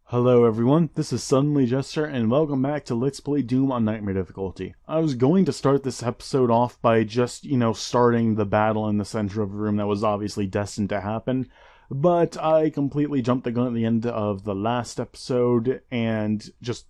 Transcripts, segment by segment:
Hello everyone, this is Suddenly Jester, and welcome back to Let's Play Doom on Nightmare difficulty. I was going to start this episode off by just, starting the battle in the center of the room that was obviously destined to happen, but I completely jumped the gun at the end of the last episode and just,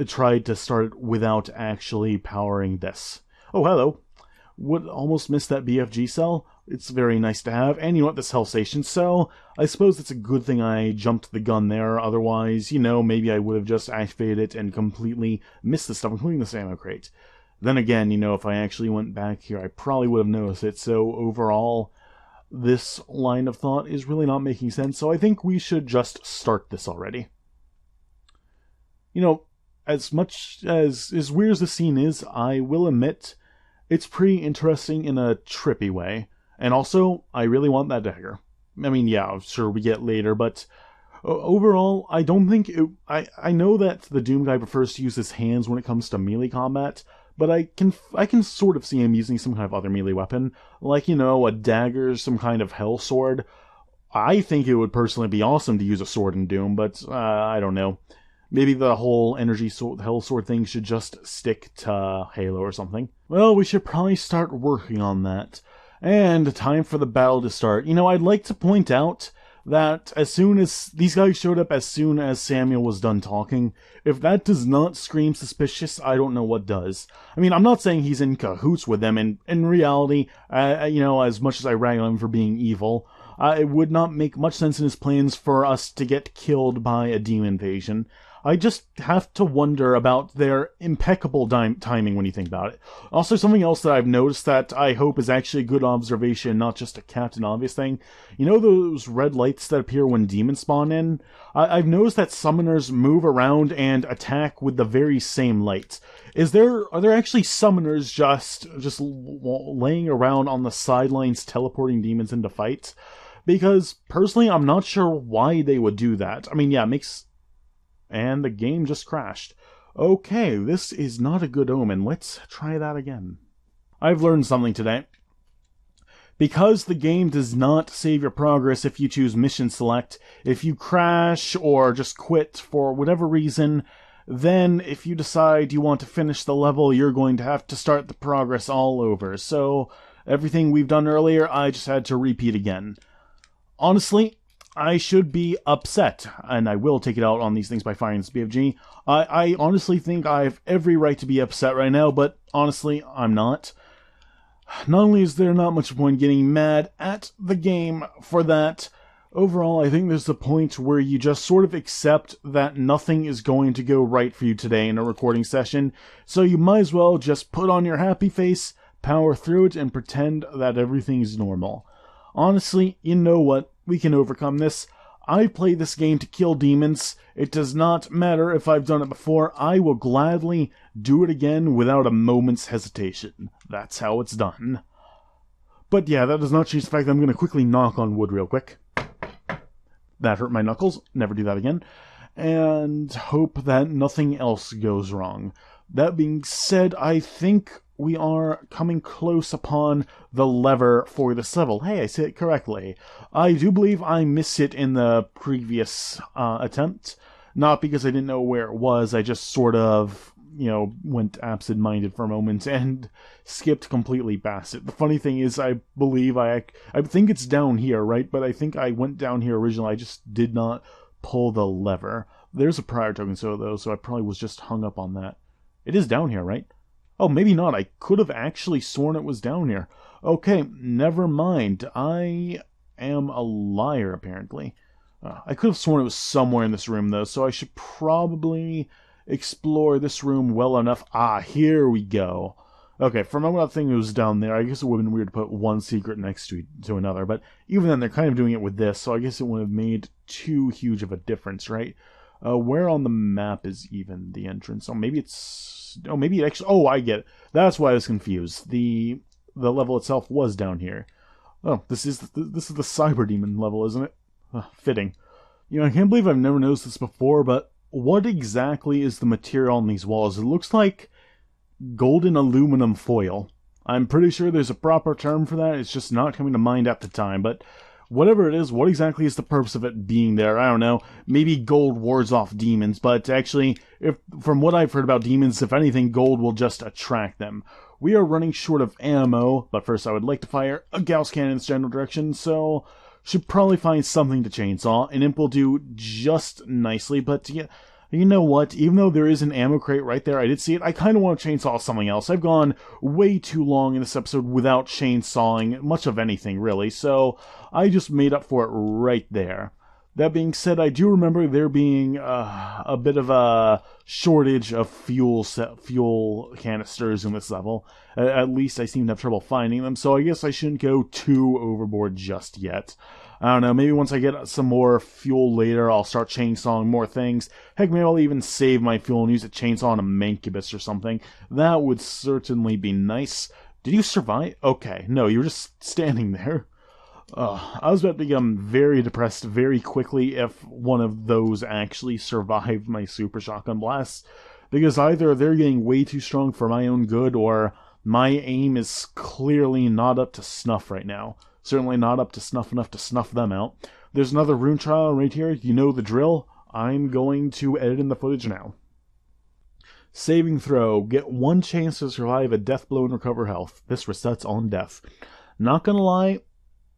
tried to start it without actually powering this. Oh, hello. Would almost miss that BFG cell. It's very nice to have. And you know what, this health station, so I suppose it's a good thing I jumped the gun there. Otherwise, maybe I would have just activated it and completely missed the stuff, including this ammo crate. Then again, if I actually went back here, I probably would have noticed it. So overall, this line of thought is really not making sense. So I think we should just start this already. As much as weird as the scene is, I will admit it's pretty interesting in a trippy way. And also, I really want that dagger. I mean, yeah, sure, we get later, but overall, I don't think it... I know that the Doom guy prefers to use his hands when it comes to melee combat, but I can sort of see him using some kind of other melee weapon, like, a dagger, some kind of hell sword. I think it would personally be awesome to use a sword in Doom, but I don't know. Maybe the whole hell sword thing should just stick to Halo or something. Well, we should probably start working on that. And time for the battle to start. I'd like to point out that as soon as these guys showed up, as soon as Samuel was done talking, if that does not scream suspicious, I don't know what does. I mean, I'm not saying he's in cahoots with them, and in reality, as much as I rag on him for being evil, it would not make much sense in his plans for us to get killed by a demon invasion. I just have to wonder about their impeccable timing when you think about it. Also, something else that I've noticed that I hope is actually a good observation, not just a Captain Obvious thing. Those red lights that appear when demons spawn in? I've noticed that summoners move around and attack with the very same lights. Are there actually summoners just laying around on the sidelines teleporting demons into fights? Because, personally, I'm not sure why they would do that. I mean, yeah, it makes... And the game just crashed. Okay, this is not a good omen. Let's try that again. I've learned something today. Because the game does not save your progress if you choose mission select, if you crash or just quit for whatever reason, then if you decide you want to finish the level, you're going to have to start the progress all over. So everything we've done earlier, I just had to repeat again. Honestly, I should be upset, and I will take it out on these things by firing this BFG. I honestly think I have every right to be upset right now, but honestly, I'm not. Not only is there not much point getting mad at the game for that, overall I think there's a point where you just sort of accept that nothing is going to go right for you today in a recording session, so you might as well just put on your happy face, power through it, and pretend that everything's normal. Honestly, you know what? We can overcome this. I play this game to kill demons. It does not matter if I've done it before. I will gladly do it again without a moment's hesitation. That's how it's done. But yeah, that does not change the fact that I'm going to quickly knock on wood real quick. That hurt my knuckles. Never do that again. And hope that nothing else goes wrong. That being said, I think we are coming close upon the lever for this level. Hey, I said it correctly. I do believe I missed it in the previous attempt. Not because I didn't know where it was, I just sort of, went absent-minded for a moment and skipped completely past it. The funny thing is, I believe I think it's down here, right? But I think I went down here originally, I just did not pull the lever. There's a prior token though, so I probably was just hung up on that. It is down here, right? Oh, maybe not. I could have actually sworn it was down here. Okay, never mind. I am a liar, apparently. I could have sworn it was somewhere in this room, though, so I should probably explore this room well enough. Ah, here we go. Okay, for a moment I think it was down there. I guess it would have been weird to put one secret next to another, but even then they're kind of doing it with this, so I guess it wouldn't have made too huge of a difference, right? Where on the map is even the entrance? Oh, maybe it's... Oh, maybe it actually... Oh, I get it. That's why I was confused. The level itself was down here. Oh, this is the Cyberdemon level, isn't it? Fitting. I can't believe I've never noticed this before, but what exactly is the material on these walls? It looks like golden aluminum foil. I'm pretty sure there's a proper term for that. It's just not coming to mind at the time, but whatever it is, what exactly is the purpose of it being there? I don't know. Maybe gold wards off demons, but actually, if from what I've heard about demons, if anything, gold will just attract them. We are running short of ammo, but first I would like to fire a Gauss cannon in this general direction, so should probably find something to chainsaw. An imp will do just nicely, but yeah, you know what? Even though there is an ammo crate right there, I did see it, I kind of want to chainsaw something else. I've gone way too long in this episode without chainsawing much of anything, really, so I just made up for it right there. That being said, I do remember there being a bit of a shortage of fuel canisters in this level. At least I seem to have trouble finding them, so I guess I shouldn't go too overboard just yet. I don't know, maybe once I get some more fuel later, I'll start chainsawing more things. Heck, maybe I'll even save my fuel and use a chainsaw on a mancubus or something. That would certainly be nice. Did you survive? Okay, no, you were just standing there. I was about to become very depressed very quickly if one of those actually survived my super shotgun blasts, because either they're getting way too strong for my own good, or my aim is clearly not up to snuff right now. Certainly not up to snuff enough to snuff them out. There's another rune trial right here, you know the drill. I'm going to edit in the footage now. Saving throw, get one chance to survive a death blow and recover health. This resets on death. Not gonna lie,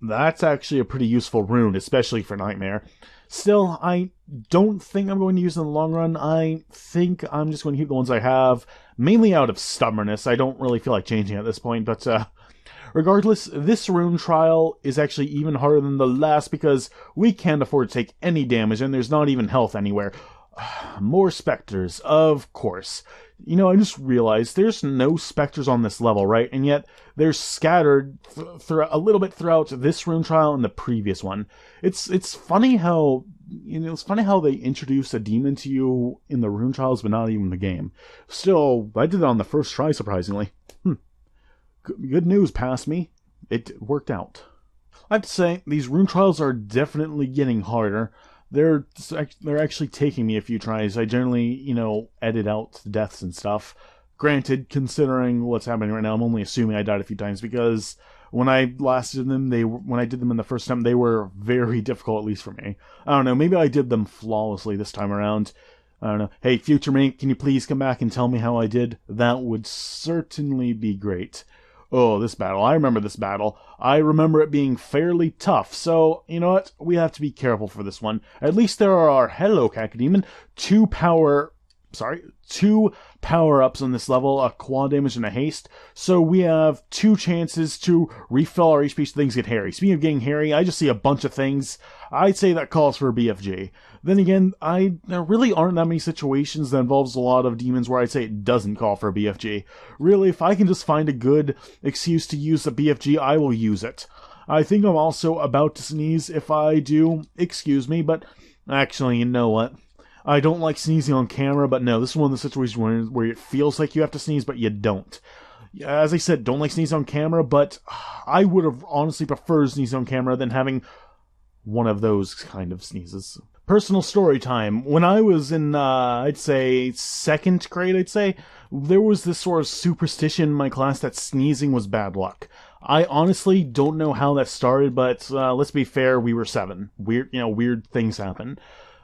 that's actually a pretty useful rune, especially for Nightmare. Still, I don't think I'm going to use it in the long run. I think I'm just going to keep the ones I have, mainly out of stubbornness. I don't really feel like changing at this point, but regardless, this rune trial is actually even harder than the last because we can't afford to take any damage and there's not even health anywhere. More specters, of course. You know, I just realized there's no specters on this level, right? And yet they're scattered a little bit throughout this rune trial and the previous one. It's funny how, you know, it's funny how they introduce a demon to you in the rune trials, but not even the game. Still, I did it on the first try, surprisingly. Good news, past me. It worked out. I have to say, these rune trials are definitely getting harder. They're actually taking me a few tries. I generally, you know, edit out the deaths and stuff. Granted, considering what's happening right now, I'm only assuming I died a few times because when I last did them, when I did them in the first time, they were very difficult, at least for me. I don't know, maybe I did them flawlessly this time around. I don't know. Hey, future me, can you please come back and tell me how I did? That would certainly be great. Oh, this battle. I remember this battle. I remember it being fairly tough, so, you know what? We have to be careful for this one. At least there are, hello, Cacodemon, two power-ups on this level, a quad damage and a haste, so we have two chances to refill our HP so things get hairy. Speaking of getting hairy, I just see a bunch of things. I'd say that calls for a BFG. Then again, there really aren't that many situations that involves a lot of demons where I'd say it doesn't call for a BFG. Really, if I can just find a good excuse to use a BFG, I will use it. I think I'm also about to sneeze. If I do, excuse me, but actually, you know what? I don't like sneezing on camera, but no, this is one of the situations where it feels like you have to sneeze, but you don't. As I said, don't like sneezing on camera, but I would have honestly preferred sneezing on camera than having one of those kind of sneezes. Personal story time. When I was in, I'd say, second grade, there was this sort of superstition in my class that sneezing was bad luck. I honestly don't know how that started, but let's be fair, we were 7. Weird things happen.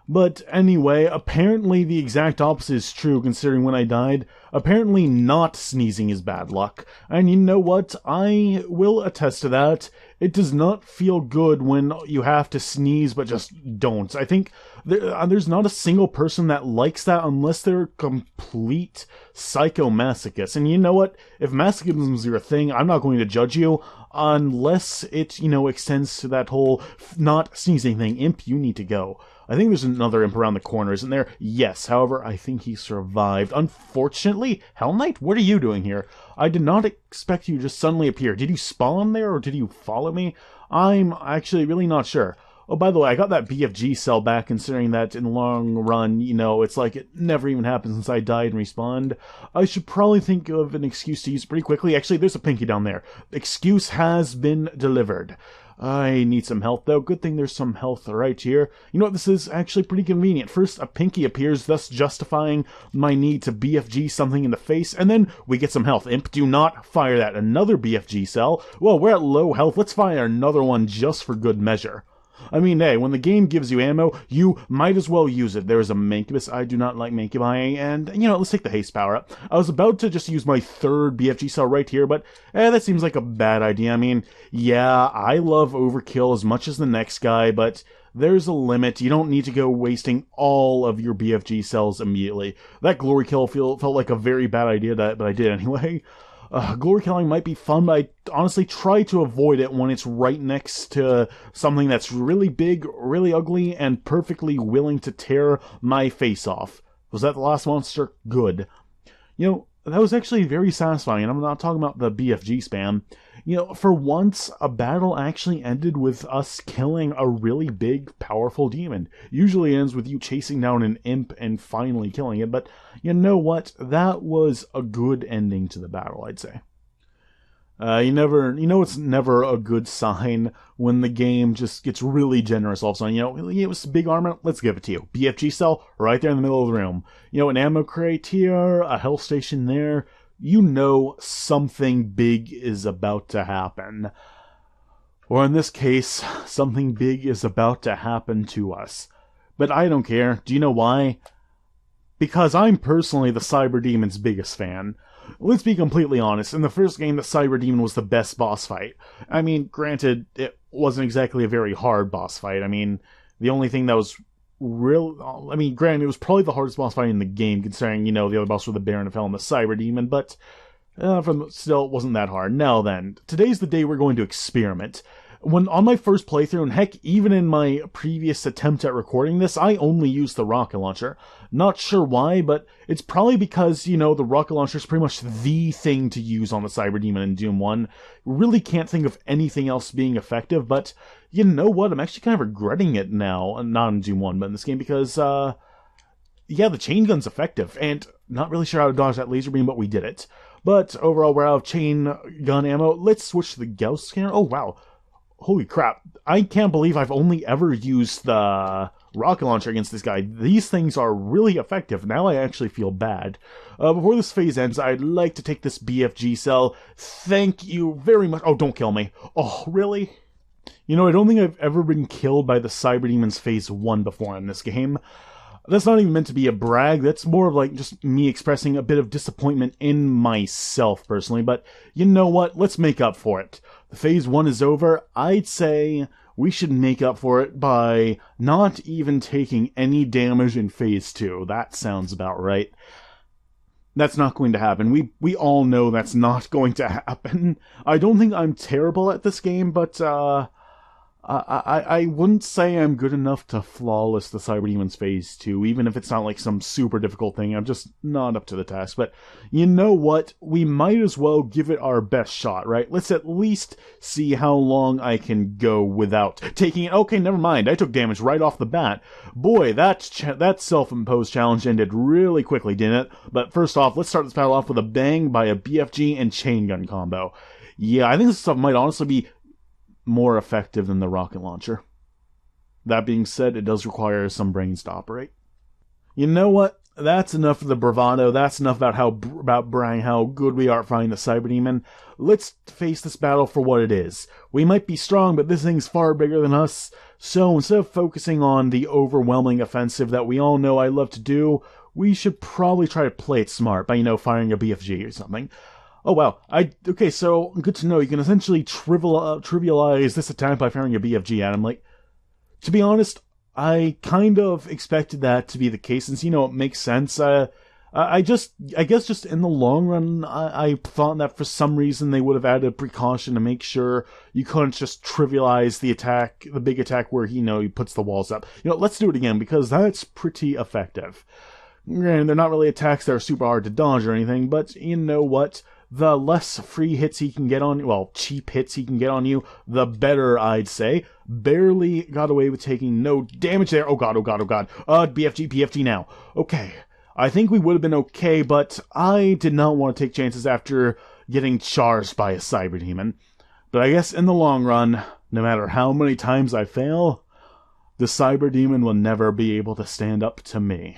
But anyway, apparently the exact opposite is true considering when I died. Apparently not sneezing is bad luck. And you know what? I will attest to that. It does not feel good when you have to sneeze but just don't. I think there's not a single person that likes that unless they're complete psychomasochists. And you know what? If masochism is your thing, I'm not going to judge you unless it, extends to that whole not sneezing thing. Imp, you need to go. I think there's another imp around the corner, isn't there? Yes, however, I think he survived. Unfortunately, Hell Knight, what are you doing here? I did not expect you to just suddenly appear. Did you spawn there, or did you follow me? I'm actually really not sure. Oh, by the way, I got that BFG cell back, considering that in the long run, it's like it never even happened since I died and respawned. I should probably think of an excuse to use pretty quickly. Actually, there's a pinky down there. Excuse has been delivered. I need some health, though. Good thing there's some health right here. You know what? This is actually pretty convenient. First, a pinky appears, thus justifying my need to BFG something in the face, and then we get some health. Imp, do not fire that. Another BFG cell. Well, we're at low health. Let's fire another one just for good measure. I mean, hey, when the game gives you ammo, you might as well use it. There is a Mancubus. I do not like Mancubi, and, you know, let's take the haste power up. I was about to just use my third BFG cell right here, but, that seems like a bad idea. I mean, yeah, I love overkill as much as the next guy, but there's a limit. You don't need to go wasting all of your BFG cells immediately. That glory kill felt like a very bad idea, but I did anyway. Glory killing might be fun, but I honestly try to avoid it when it's right next to something that's really big, really ugly, and perfectly willing to tear my face off. Was that the last monster? Good. You know, that was actually very satisfying, and I'm not talking about the BFG spam. You know, for once, a battle actually ended with us killing a really big, powerful demon. Usually ends with you chasing down an imp and finally killing it, but you know what? That was a good ending to the battle, I'd say. You know it's never a good sign when the game just gets really generous all of a sudden. You know, it was big armor, let's give it to you. BFG cell, right there in the middle of the room. You know, an ammo crate here, a health station there. You know something big is about to happen. Or in this case, something big is about to happen to us. But I don't care. Do you know why? Because I'm personally the Cyberdemon's biggest fan. Let's be completely honest, in the first game, the Cyberdemon was the best boss fight. I mean, granted, it wasn't exactly a very hard boss fight. I mean, the only thing that was granted, it was probably the hardest boss fight in the game, considering, you know, the other boss were the Baron of Hell and the Cyberdemon, but still, it wasn't that hard. Now then, today's the day we're going to experiment. When on my first playthrough, and heck, even in my previous attempt at recording this, I only used the rocket launcher. Not sure why, but it's probably because, you know, the rocket launcher is pretty much the thing to use on the Cyberdemon in Doom 1. Really can't think of anything else being effective, but you know what? I'm actually kind of regretting it now. Not in Doom 1, but in this game, because, yeah, the chain gun's effective, and not really sure how to dodge that laser beam, but we did it. But overall, we're out of chain gun ammo. Let's switch to the Gauss scanner. Oh, wow. Holy crap, I can't believe I've only ever used the rocket launcher against this guy. These things are really effective. Now I actually feel bad. Before this phase ends, I'd like to take this BFG cell. Thank you very much. Oh, don't kill me. Oh, really? You know, I don't think I've ever been killed by the Cyberdemon's phase 1 before in this game. That's not even meant to be a brag. That's more of like just me expressing a bit of disappointment in myself personally. But you know what? Let's make up for it. The phase 1 is over. I'd say we should make up for it by not even taking any damage in phase 2. That sounds about right. That's not going to happen. We all know that's not going to happen. I don't think I'm terrible at this game, but I wouldn't say I'm good enough to flawless the Cyberdemon's phase 2, even if it's not like some super difficult thing. I'm just not up to the task. But you know what? We might as well give it our best shot, right? Let's at least see how long I can go without taking it. Okay, never mind. I took damage right off the bat. Boy, that self-imposed challenge ended really quickly, didn't it? But first off, let's start this battle off with a bang by a BFG and chain gun combo. Yeah, I think this stuff might honestly be more effective than the rocket launcher. That being said, it does require some brains to operate. You know what? That's enough of the bravado. That's enough about bragging how good we are at fighting the Cyberdemon. Let's face this battle for what it is. We might be strong, but this thing's far bigger than us. So instead of focusing on the overwhelming offensive that we all know I love to do, we should probably try to play it smart by, you know, firing a BFG or something. Oh, wow. Okay, so good to know. You can essentially trivialize this attack by firing a BFG at him. Like, to be honest, I kind of expected that to be the case, since, you know, it makes sense. I guess just in the long run, I thought that for some reason they would have added a precaution to make sure you couldn't just trivialize the attack, the big attack where, you know, he puts the walls up. You know, let's do it again, because that's pretty effective. And they're not really attacks that are super hard to dodge or anything, but you know what? The less free hits he can get on you, well, cheap hits he can get on you, the better, I'd say. Barely got away with taking no damage there. Oh god, oh god, oh god. BFG now. Okay. I think we would have been okay, but I did not want to take chances after getting charged by a Cyberdemon. But I guess in the long run, No matter how many times I fail, the Cyberdemon will never be able to stand up to me.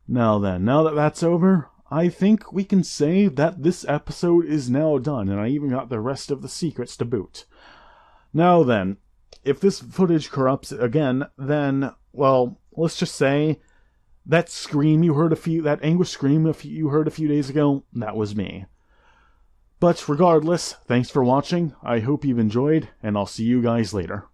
Now then, now that that's over, I think we can say that this episode is now done, and I even got the rest of the secrets to boot. Now then, if this footage corrupts again, then, well, let's just say that scream you heard that anguish scream you heard a few days ago, that was me. But regardless, thanks for watching, I hope you've enjoyed, and I'll see you guys later.